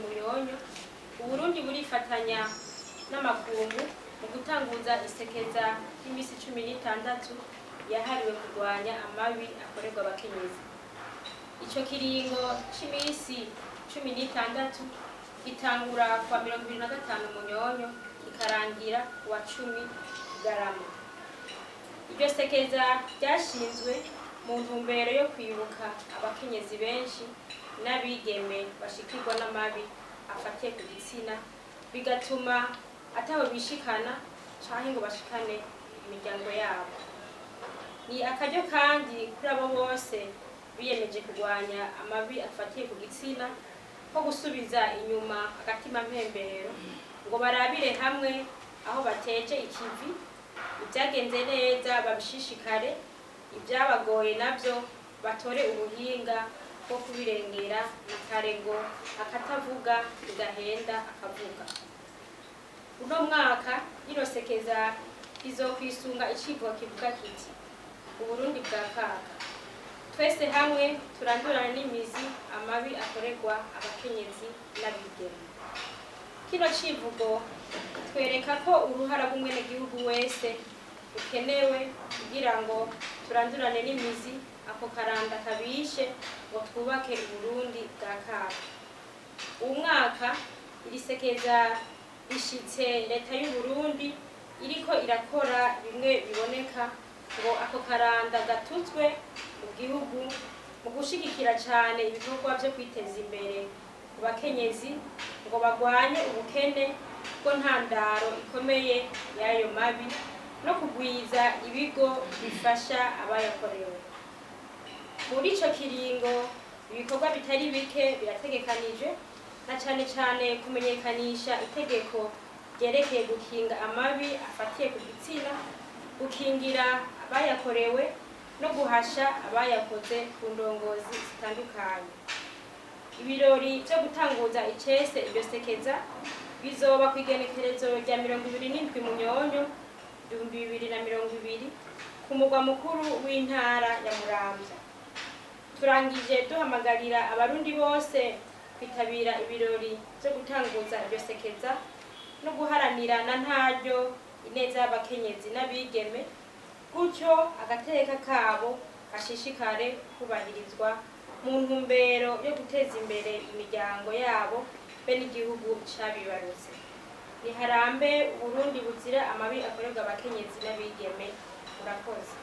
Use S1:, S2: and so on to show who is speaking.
S1: Munyonyo, Uburundi burifatanya n'amakungu mu gutanguza isekeza y'imisi 16 yahariwe kurwanya amabi akorerwa abakenyezi. Ico kiringo c'imisi 16 gitangura kwa 25 Munyonyo ikarangira kuwa 10 Garama. Iryo sekeza ryashinzwe mu ntumbero yo kwibuka abakenyezi benshi n'abigeme bashikirwa n'amabi afatiye ku gitsina, bigatuma ataho bishikana canke ngo bashikane imiryango yabo. Ni akaryo kandi kuri abo bose biyemeje kurwanya amabi afatiye ku gitsina ko gusubiza inyuma agatima mpembero ngo barabire hamwe aho bateje ikivi, ibyagenze neza babishishikare, ibyabagoye navyo batore ubuhinga bwo kubirengera na kare ngo akatavuga bigahenda akavuga. Uno mwaka rino sekeza rizokwisunga icivugo kivuga kiti Uburundi bwa kaga, twese hamwe turandurana n'imizi amabi akorerwa abakenyezi n'abigeme. Kino civugo twereka ko uruhara rw'umwenegihugu wese ukenewe kugira ngo turandurane n'imizi ako karanda kabishe ngo twubake Uburundi bwa kaga. Uwu mwaka iri sekeza rishitse leta y'u Burundi iriko irakora bimwe biboneka ngo ako karanda gatutswe mu gihugu mu gushigikira cane ibikorwa vyo kwiteza imbere ku bakenyezi ngo bagwanye ubukene bwo ntandaro ikomeye y'ayo mabi no kugwiza ibigo bifasha abayakorewe. Muri ico kiringo ibikorwa bitari bike birategekanije, na cane cane kumenyekanisha itegeko ryerekeye gukinga amabi afatiye ku gitsina, gukingira abayakorewe no guhasha abayakoze ku ndongozi zitandukanye. Ibirori vyo gutanguza icese iryo sekeza bizoba kw'igenekerezo rya 27 Munyonyo 2020 ku mugwa mukuru w'intara ya Muramvya. Turangije duhamagarira abarundi bose kwitabira ibirori vyo gutanguza iryo sekeza no guharanira na ntaryo ineza y'abakenyezi n'abigeme, gutyo agateka kabo gashishikare kubahirizwa mu ntumbero yo guteza imbere imiryango yabo be n'igihugu cabibarutse. Niharambe Uburundi buzira amabi akorerwa abakenyezi n'abigeme. Murakoze.